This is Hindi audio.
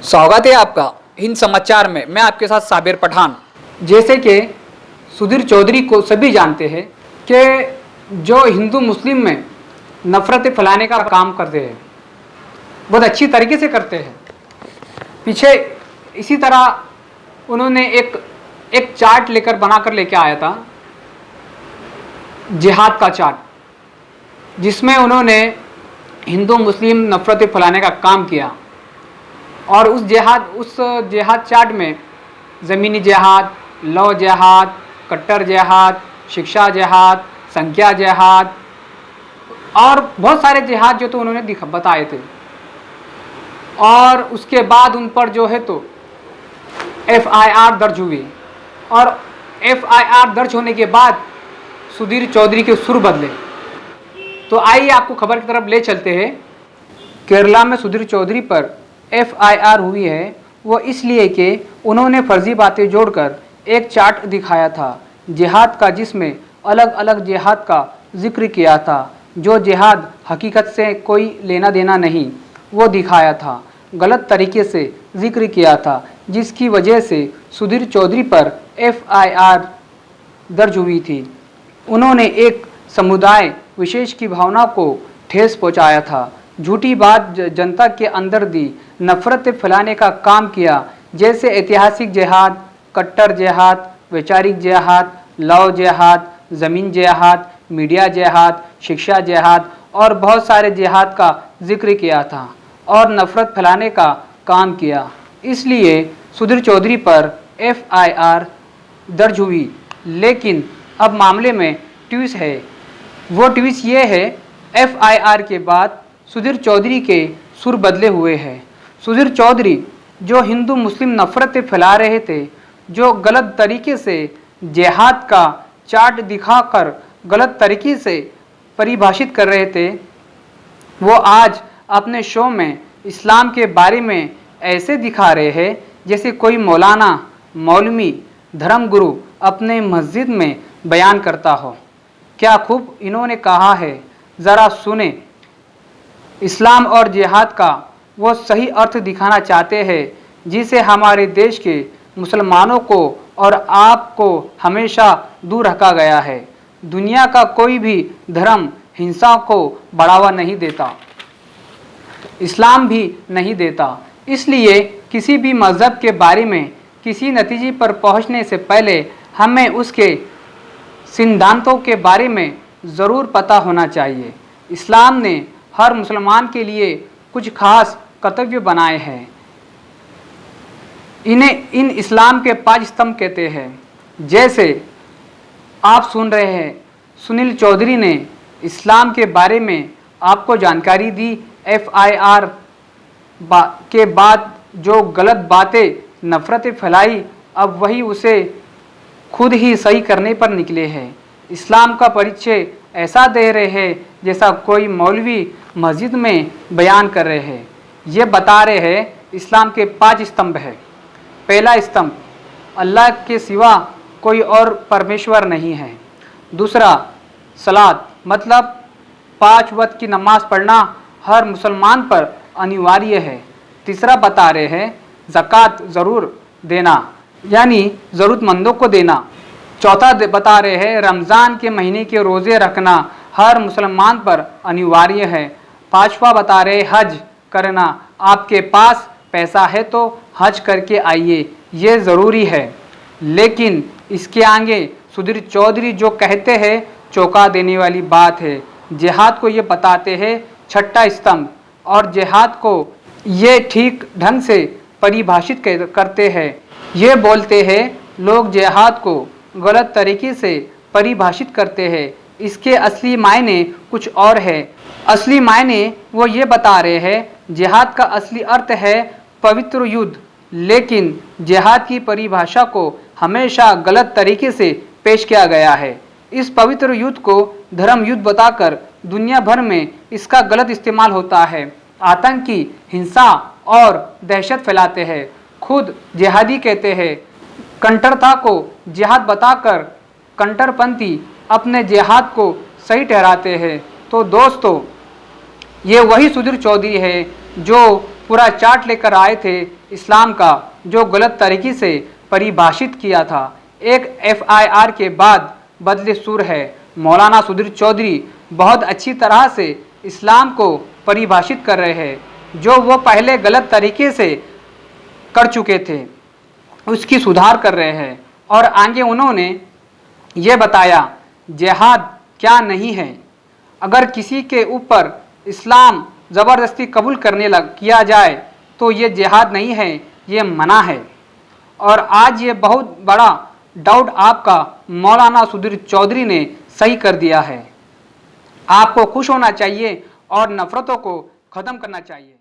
स्वागत है आपका हिंद समाचार में। मैं आपके साथ साबिर पठान। जैसे कि सुधीर चौधरी को सभी जानते हैं कि जो हिंदू मुस्लिम में नफरतें फैलाने का काम करते हैं, बहुत अच्छी तरीके से करते हैं। पीछे इसी तरह उन्होंने एक चार्ट बनाकर लेके आया था, जिहाद का चार्ट, जिसमें उन्होंने हिंदू मुस्लिम नफरतें फैलाने का काम किया। और उस जिहाद चार्ट में ज़मीनी जिहाद, लव जिहाद, कट्टर जिहाद, शिक्षा जिहाद, संख्या जिहाद और बहुत सारे जिहाद जो तो उन्होंने बताए थे। और उसके बाद उन पर जो है तो FIR दर्ज हुई। और FIR दर्ज होने के बाद सुधीर चौधरी के सुर बदले। तो आइए आपको खबर की तरफ ले चलते हैं। केरला में सुधीर चौधरी पर FIR हुई है, वो इसलिए कि उन्होंने फर्जी बातें जोड़कर एक चार्ट दिखाया था जिहाद का, जिसमें अलग अलग जिहाद का जिक्र किया था। जो जिहाद हकीकत से कोई लेना देना नहीं, वो दिखाया था, गलत तरीके से जिक्र किया था, जिसकी वजह से सुधीर चौधरी पर FIR दर्ज हुई थी। उन्होंने एक समुदाय विशेष की भावना को ठेस पहुंचाया था, झूठी बात जनता के अंदर दी, नफरत फैलाने का काम किया, जैसे ऐतिहासिक जिहाद, कट्टर जिहाद, वैचारिक जिहाद, लव जिहाद, ज़मीन जिहाद, मीडिया जिहाद, शिक्षा जिहाद और बहुत सारे जिहाद का जिक्र किया था और नफरत फैलाने का काम किया। इसलिए सुधीर चौधरी पर FIR दर्ज हुई। लेकिन अब मामले में ट्विस्ट है। वो ट्विस्ट ये है, FIR के बाद सुधीर चौधरी के सुर बदले हुए हैं। सुधीर चौधरी जो हिंदू मुस्लिम नफरतें फैला रहे थे, जो गलत तरीके से जिहाद का चार्ट दिखाकर गलत तरीके से परिभाषित कर रहे थे, वो आज अपने शो में इस्लाम के बारे में ऐसे दिखा रहे हैं जैसे कोई मौलाना, मौलवी, धर्मगुरु अपने मस्जिद में बयान करता हो। क्या खूब इन्होंने कहा है, ज़रा सुने। इस्लाम और जिहाद का वो सही अर्थ दिखाना चाहते हैं जिसे हमारे देश के मुसलमानों को और आपको हमेशा दूर रखा गया है। दुनिया का कोई भी धर्म हिंसा को बढ़ावा नहीं देता, इस्लाम भी नहीं देता। इसलिए किसी भी मज़हब के बारे में किसी नतीजे पर पहुंचने से पहले हमें उसके सिद्धांतों के बारे में ज़रूर पता होना चाहिए। इस्लाम ने हर मुसलमान के लिए कुछ खास कर्तव्य बनाए हैं। इन इस्लाम के 5 स्तंभ कहते हैं। जैसे आप सुन रहे हैं, सुनील चौधरी ने इस्लाम के बारे में आपको जानकारी दी। FIR के बाद जो गलत बातें, नफरतें फैलाई, अब वही उसे खुद ही सही करने पर निकले हैं। इस्लाम का परिचय ऐसा दे रहे हैं जैसा कोई मौलवी मस्जिद में बयान कर रहे हैं। ये बता रहे हैं इस्लाम के 5 स्तंभ है। पहला स्तंभ, अल्लाह के सिवा कोई और परमेश्वर नहीं है। दूसरा, सलात मतलब 5 वक्त की नमाज पढ़ना हर मुसलमान पर अनिवार्य है। तीसरा बता रहे हैं ज़कात ज़रूर देना, यानी ज़रूरतमंदों को देना। चौथा बता रहे हैं रमज़ान के महीने के रोज़े रखना हर मुसलमान पर अनिवार्य है। पांचवा बता रहे हज करना, आपके पास पैसा है तो हज करके आइए, ये ज़रूरी है। लेकिन इसके आगे सुधीर चौधरी जो कहते हैं चौंका देने वाली बात है। जिहाद को ये बताते हैं छठा स्तंभ, और जिहाद को ये ठीक ढंग से परिभाषित करते हैं। ये बोलते हैं लोग जिहाद को गलत तरीके से परिभाषित करते हैं, इसके असली मायने कुछ और है। असली मायने वो ये बता रहे हैं जिहाद का असली अर्थ है पवित्र युद्ध, लेकिन जिहाद की परिभाषा को हमेशा गलत तरीके से पेश किया गया है। इस पवित्र युद्ध को धर्म युद्ध बताकर दुनिया भर में इसका गलत इस्तेमाल होता है। आतंकी हिंसा और दहशत फैलाते हैं, खुद जिहादी कहते हैं। कट्टरता को जिहाद बताकर कट्टरपंथी अपने जिहाद को सही ठहराते हैं। तो दोस्तों, ये वही सुधीर चौधरी है जो पूरा चार्ट लेकर आए थे इस्लाम का जो गलत तरीके से परिभाषित किया था। एक FIR के बाद बदले सुर है। मौलाना सुधीर चौधरी बहुत अच्छी तरह से इस्लाम को परिभाषित कर रहे हैं। जो वो पहले गलत तरीके से कर चुके थे उसकी सुधार कर रहे हैं। और आगे उन्होंने ये बताया जिहाद क्या नहीं है। अगर किसी के ऊपर इस्लाम ज़बरदस्ती कबूल किया जाए तो ये जिहाद नहीं है, ये मना है। और आज ये बहुत बड़ा डाउट आपका मौलाना सुधीर चौधरी ने सही कर दिया है। आपको खुश होना चाहिए और नफ़रतों को ख़त्म करना चाहिए।